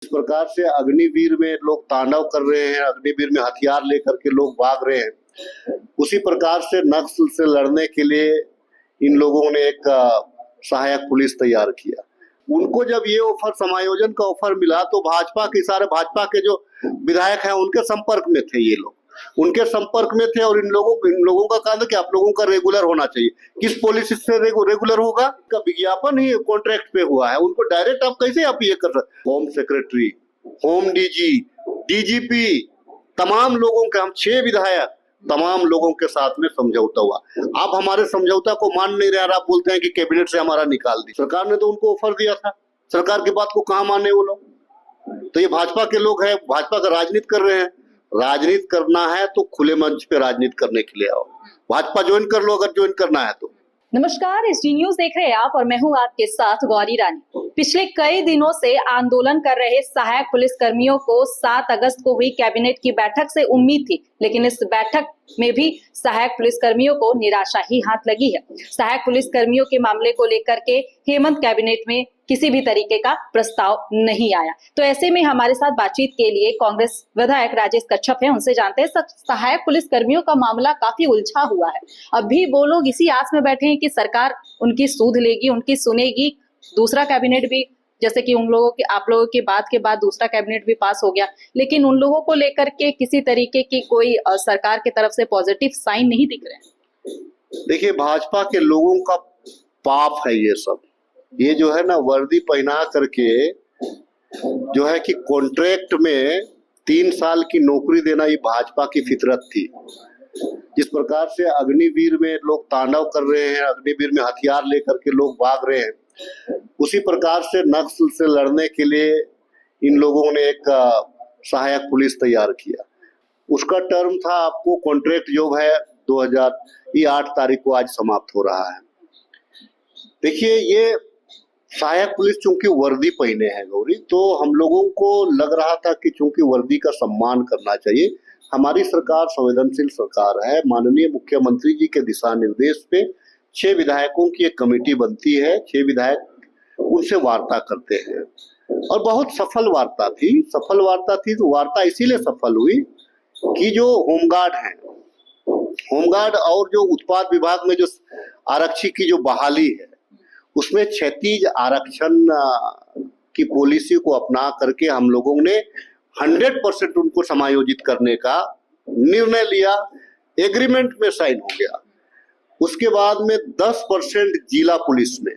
इस प्रकार से अग्निवीर में लोग तांडव कर रहे हैं, अग्निवीर में हथियार लेकर के लोग भाग रहे हैं, उसी प्रकार से नक्सल से लड़ने के लिए इन लोगों ने एक सहायक पुलिस तैयार किया। उनको जब ये ऑफर, समायोजन का ऑफर मिला, तो भाजपा के सारे भाजपा के जो विधायक हैं उनके संपर्क में थे, ये लोग उनके संपर्क में थे। और इन लोगों का कहा था कि आप लोगों का रेगुलर होना चाहिए। किस पॉलिसी से रेगुलर होगा? का विज्ञापन ही कॉन्ट्रैक्ट पे हुआ है, उनको डायरेक्ट आप कैसे आप ये कर सकते? Home secretary, home DG, DGP, तमाम लोगों के, हम 6 विधायक, तमाम लोगों के साथ में समझौता हुआ। आप हमारे समझौता को मान नहीं रहे, आप बोलते हैं कि कैबिनेट से हमारा निकाल दी। सरकार ने तो उनको ऑफर दिया था, सरकार की बात को कहाँ माने वो लोग? तो ये भाजपा के लोग हैं, भाजपा का राजनीति कर रहे हैं। राजनीति करना है तो खुले मंच पे राजनीति करने के लिए आओ, भाजपा ज्वाइन कर लो अगर ज्वाइन करना है तो। नमस्कार, एसडी न्यूज देख रहे हैं आप और मैं हूं आपके साथ गौरी रानी। पिछले कई दिनों से आंदोलन कर रहे सहायक पुलिस कर्मियों को 7 अगस्त को हुई कैबिनेट की बैठक से उम्मीद थी, लेकिन इस बैठक में भी सहायक पुलिस कर्मियों को निराशा ही हाथ लगी है। सहायक पुलिस कर्मियों के मामले को लेकर के हेमंत कैबिनेट में किसी भी तरीके का प्रस्ताव नहीं आया। तो ऐसे में हमारे साथ बातचीत के लिए कांग्रेस विधायक राजेश कच्छप हैं, उनसे जानते हैं सहायक पुलिस कर्मियों का मामला काफी उलझा हुआ है। अभी वो लोग इसी आस में बैठे हैं कि सरकार उनकी सूध लेगी, उनकी सुनेगी। दूसरा कैबिनेट भी, जैसे कि उन लोगों के, आप लोगों की बात के बाद दूसरा कैबिनेट भी पास हो गया, लेकिन उन लोगों को लेकर के किसी तरीके की कोई सरकार की तरफ से पॉजिटिव साइन नहीं दिख रहे हैं। देखिए, भाजपा के लोगों का पाप है ये सब। ये जो है ना, वर्दी पहना करके जो है कि कॉन्ट्रैक्ट में 3 साल की नौकरी देना, ये भाजपा की फितरत थी। जिस प्रकार से अग्निवीर में लोग तांडव कर रहे हैं, अग्निवीर में हथियार लेकर के लोग भाग रहे हैं, उसी प्रकार से नक्सल से लड़ने के लिए इन लोगों ने एक सहायक पुलिस तैयार किया। उसका टर्म था, आपको कॉन्ट्रैक्ट जॉब है 2008 तारीख को आज समाप्त हो रहा है। देखिए, ये सहायक पुलिस चूंकि वर्दी पहने हैं गौरी, तो हम लोगों को लग रहा था कि चूंकि वर्दी का सम्मान करना चाहिए। हमारी सरकार संवेदनशील सरकार है। माननीय मुख्यमंत्री जी के दिशा निर्देश पे 6 विधायकों की एक कमेटी बनती है। 6 विधायक उनसे वार्ता करते हैं और बहुत सफल वार्ता थी। तो वार्ता इसीलिए सफल हुई कि जो होमगार्ड हैं, होमगार्ड और जो उत्पाद विभाग में जो आरक्षी की जो बहाली है, उसमें क्षैतिज आरक्षण की पॉलिसी को अपना करके हम लोगों ने 100% उनको समायोजित करने का निर्णय लिया। एग्रीमेंट में साइन हो गया। उसके बाद में 10% जिला पुलिस में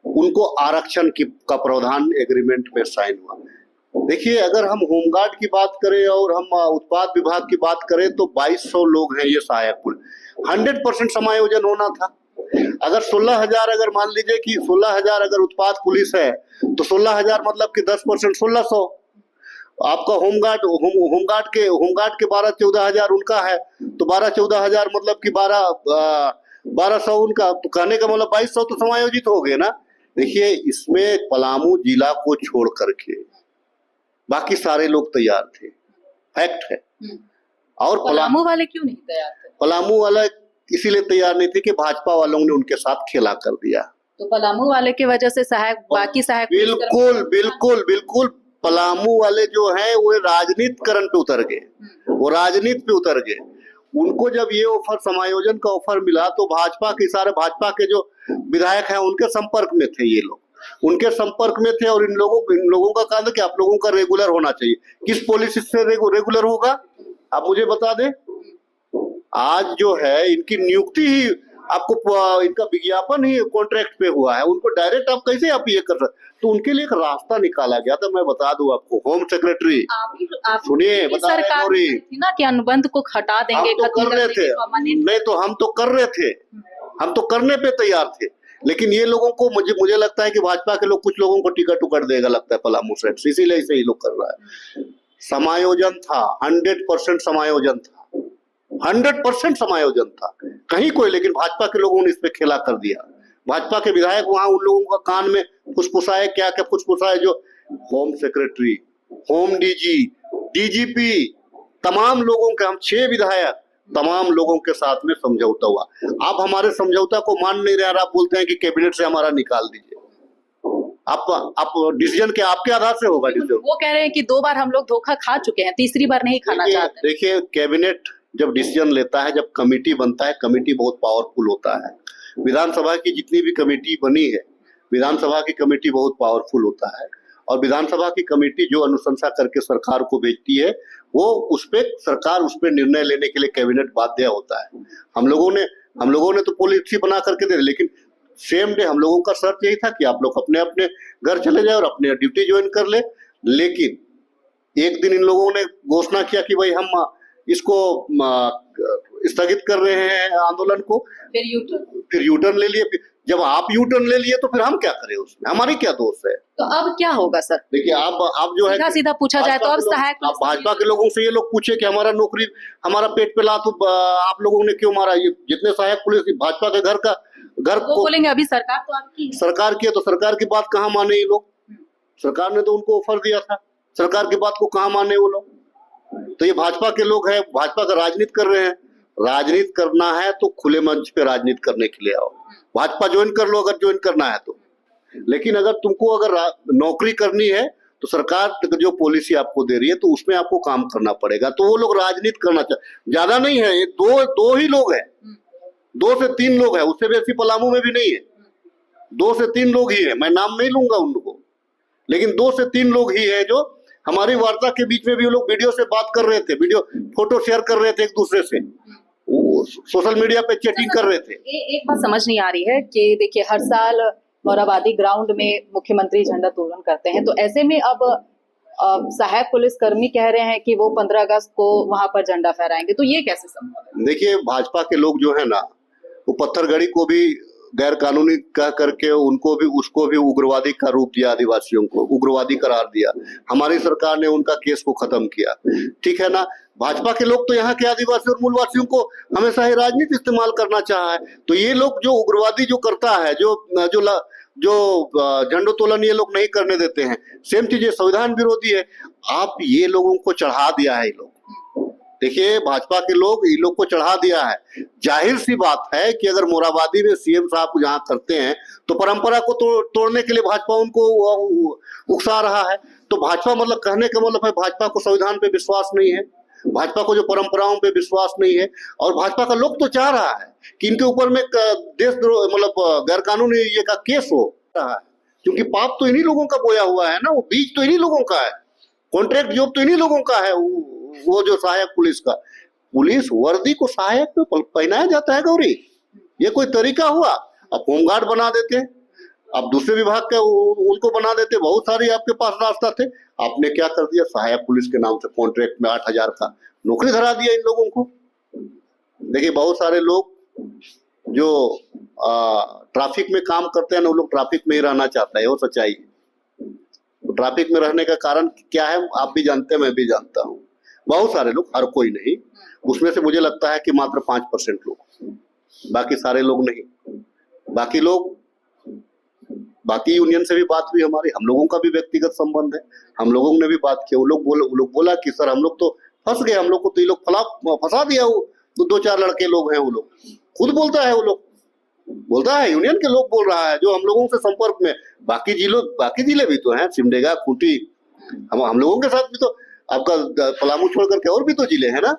उनको आरक्षण का प्रावधान एग्रीमेंट में साइन हुआ। देखिए, अगर हम होमगार्ड की बात करें और हम उत्पाद विभाग की बात करें तो 2200 लोग हैं ये सहायक पुलिस। 100% समायोजन होना था। अगर 16,000, अगर मान लीजिए कि 16,000 अगर उत्पाद पुलिस है तो 16,000 मतलब कि 10% 1600। आपका होमगार्ड के 12-14,000 उनका है, तो 12-14,000 मतलब कि 1200 उनका। तो कहने का मतलब 2200 तो समायोजित हो गए ना। देखिए, इसमें पलामू जिला को छोड़ करके बाकी सारे लोग तैयार थे, फैक्ट है। और पलामू वाले क्यों नहीं तैयार थे? पलामू वाले इसीलिए तैयार नहीं थे कि भाजपा वालों ने उनके साथ खेला कर दिया। तो पलामू वाले की वजह से बाकी सहायक बिल्कुल पलामू वाले जो हैं वो राजनीतिकरण पे उतर गए, वो राजनीति पे उतर गए। उनको जब ये ऑफर, समायोजन का ऑफर मिला, तो भाजपा के सारे भाजपा के जो विधायक हैं उनके संपर्क में थे, ये लोग उनके संपर्क में थे। और इन लोगों का कहा था कि आप लोगों का रेगुलर होना चाहिए। किस पॉलिसी से रेगुलर होगा? आप मुझे बता दें। आज जो है इनकी नियुक्ति ही, आपको इनका विज्ञापन ही कॉन्ट्रैक्ट पे हुआ है, उनको डायरेक्ट आप कैसे आप ये कर सकते? तो उनके लिए एक रास्ता निकाला गया था। मैं बता दूं आपको, होम सेक्रेटरी, सुनिए, बता रहे ना कि अनुबंध को हटा देंगे, हम तो कर रहे थे। नहीं तो हम तो कर रहे थे, हम तो करने पे तैयार थे। लेकिन ये लोगों को, मुझे लगता है कि भाजपा के लोग, कुछ लोगों को टिकट उकट देगा लगता है पलामू से, इसीलिए इसे ये लोग कर रहा है। समायोजन था, 100% समायोजन था, 100% समायोजन था, कहीं कोई। लेकिन भाजपा के लोगों ने इस पे खेला कर दिया। भाजपा के विधायक वहां उन लोगों का कान में फुसफुसाए, क्या फुसफुसाए, जो home secretary, home DG, DGP, तमाम लोगों के, हम 6 विधायक, तमाम लोगों के साथ में समझौता हुआ। आप हमारे समझौता को मान नहीं रहे, आप बोलते हैं कि कैबिनेट से हमारा निकाल दीजिए। आप डिसीजन के आपके आधार से होगा डिसीजन। वो कह रहे हैं कि 2 बार हम लोग धोखा खा चुके हैं, तीसरी बार नहीं खाना चाहते। देखिए कैबिनेट जब डिसीजन लेता है, जब कमेटी बनता है, कमेटी बहुत पावरफुल होता है। विधानसभा की जितनी भी कमेटी बनी है, विधानसभा की कमेटी बहुत पावरफुल होता है, और विधानसभा की कमेटी जो अनुशंसा करके सरकार को भेजती है, वो सरकार उस पर निर्णय लेने के लिए कैबिनेट बाध्य होता है। हम लोगों ने तो पॉलिसी बना करके दे, लेकिन सेम डे हम लोगों का शर्त यही था कि आप लोग अपने अपने घर चले जाए और अपने ड्यूटी ज्वाइन कर ले। लेकिन एक दिन इन लोगों ने घोषणा किया कि भाई हम इसको स्थगित कर रहे हैं आंदोलन को, फिर यू टर्न ले लिए। जब आप यू टर्न ले लिए तो फिर हम क्या करें, उसमें हमारी क्या दोष है? तो अब क्या होगा सर? देखिए आप जो है सीधा पूछा जाए तो अब सहायक आप भाजपा के लोगों से ये लोग पूछे कि हमारा नौकरी, हमारा पेट पे लात आप लोगों ने क्यों मारा? ये जितने सहायक पुलिस भाजपा के घर वो बोलेंगे अभी सरकार तो आपकी है। सरकार की है, तो सरकार की बात कहाँ माने ये लोग? सरकार ने तो उनको ऑफर दिया था, सरकार की बात को कहाँ माने वो लोग? तो ये भाजपा के लोग हैं, भाजपा का राजनीति कर रहे हैं। राजनीति करना है तो खुले मंच पे राजनीति करने के लिए आओ, भाजपा ज्वाइन कर लो अगर ज्वाइन करना है तो। लेकिन अगर तुमको अगर नौकरी करनी है तो सरकार जो पॉलिसी आपको दे रही है तो उसमें आपको काम करना पड़ेगा। तो वो लोग राजनीति करना चाहते, ज्यादा नहीं है, ये दो ही लोग हैं, 2 से 3 लोग हैं, उससे बेसी पलामू में भी नहीं है। 2 से 3 लोग ही है, मैं नाम नहीं लूंगा उनको, लेकिन 2 से 3 लोग ही है जो हमारी वार्ता के बीच में भी वो लोग वीडियो से बात कर रहे थे, वीडियो फोटो शेयर कर रहे थे एक दूसरे से, सोशल मीडिया पे चैटिंग कर रहे थे। एक बात समझ नहीं आ रही है कि देखिए हर साल मोराबादी ग्राउंड में मुख्यमंत्री झंडा तोलन करते हैं, तो ऐसे में अब सहायक पुलिसकर्मी कह रहे हैं कि वो 15 अगस्त को वहां पर झंडा फहराएंगे, तो ये कैसे संभव है? देखिए भाजपा के लोग जो है ना, वो पत्थरगड़ी को भी गैर कानूनी कह करके उसको भी उग्रवादी का रूप दिया, आदिवासियों को उग्रवादी करार दिया। हमारी सरकार ने उनका केस को खत्म किया, ठीक है ना। भाजपा के लोग तो यहाँ के आदिवासी और मूलवासियों को हमेशा ही राजनीति इस्तेमाल करना चाहा है। तो ये लोग जो उग्रवादी जो करता है, जो झंडोत्तोलन ये लोग नहीं करने देते हैं, सेम चीज ये संविधान विरोधी है। आप ये लोगों को चढ़ा दिया है, ये लोग देखिए भाजपा के लोग इन लोग को चढ़ा दिया है। जाहिर सी बात है कि अगर मोराबादी में सीएम साहब जहाँ करते हैं तो परंपरा को तोड़ने के लिए भाजपा उनको उकसा रहा है। तो भाजपा मतलब कहने का मतलब है भाजपा को संविधान पे विश्वास नहीं है, भाजपा को जो परंपराओं पे विश्वास नहीं है। और भाजपा का लोग तो चाह रहा है कि इनके ऊपर में देशद्रोह मतलब गैर कानूनी ये का केस हो रहा है, क्योंकि पाप तो इन्हीं लोगों का बोया हुआ है ना, वो बीज तो इन्हीं लोगों का है, कॉन्ट्रैक्ट जॉब तो इन्हीं लोगों का है। वो जो सहायक पुलिस का, पुलिस वर्दी को सहायक पे पहनाया जाता है गौरी, ये कोई तरीका हुआ? अब होमगार्ड बना देते, अब दूसरे विभाग के उनको बना देते, बहुत सारी आपके पास रास्ता थे। आपने क्या कर दिया, सहायक पुलिस के नाम से कॉन्ट्रैक्ट में 8,000 का नौकरी धरा दिया इन लोगों को। देखिए बहुत सारे लोग जो ट्रैफिक में काम करते हैं ना, वो लोग ट्रैफिक में ही रहना चाहता है, वो सच्चाई है। ट्रैफिक में रहने का कारण क्या है आप भी जानते हैं, मैं भी जानता हूँ। बहुत सारे लोग, हर कोई नहीं, उसमें से मुझे लगता है कि मात्र 5% लोग, बाकी सारे लोग नहीं। बाकी यूनियन से भी बात हुई हमारी, हम लोगों का भी व्यक्तिगत संबंध है, हम लोगों ने भी बात की। वो लोग बोला कि सर हम लोग तो फंस गए, हम लोग को तो ये लोग फंसा दिया। वो 2-4 लड़के लोग हैं, वो लोग खुद बोलता है, वो लोग बोलता है, यूनियन के लोग बोल रहा है जो हम लोगों से संपर्क में। बाकी जिले भी तो हैं, सिमडेगा, खूंटी, हम लोगों के साथ भी तो आपका पलामू छोड़ करके और भी तो जिले हैं ना।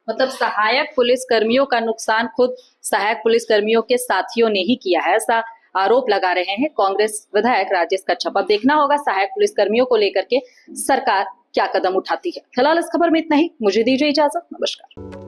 मतलब सहायक पुलिस कर्मियों का नुकसान खुद सहायक पुलिस कर्मियों के साथियों ने ही किया है, ऐसा आरोप लगा रहे हैं कांग्रेस विधायक राजेश कच्छप। अब देखना होगा सहायक पुलिस कर्मियों को लेकर के सरकार क्या कदम उठाती है। फिलहाल इस खबर में इतना ही, मुझे दीजिए इजाजत, नमस्कार।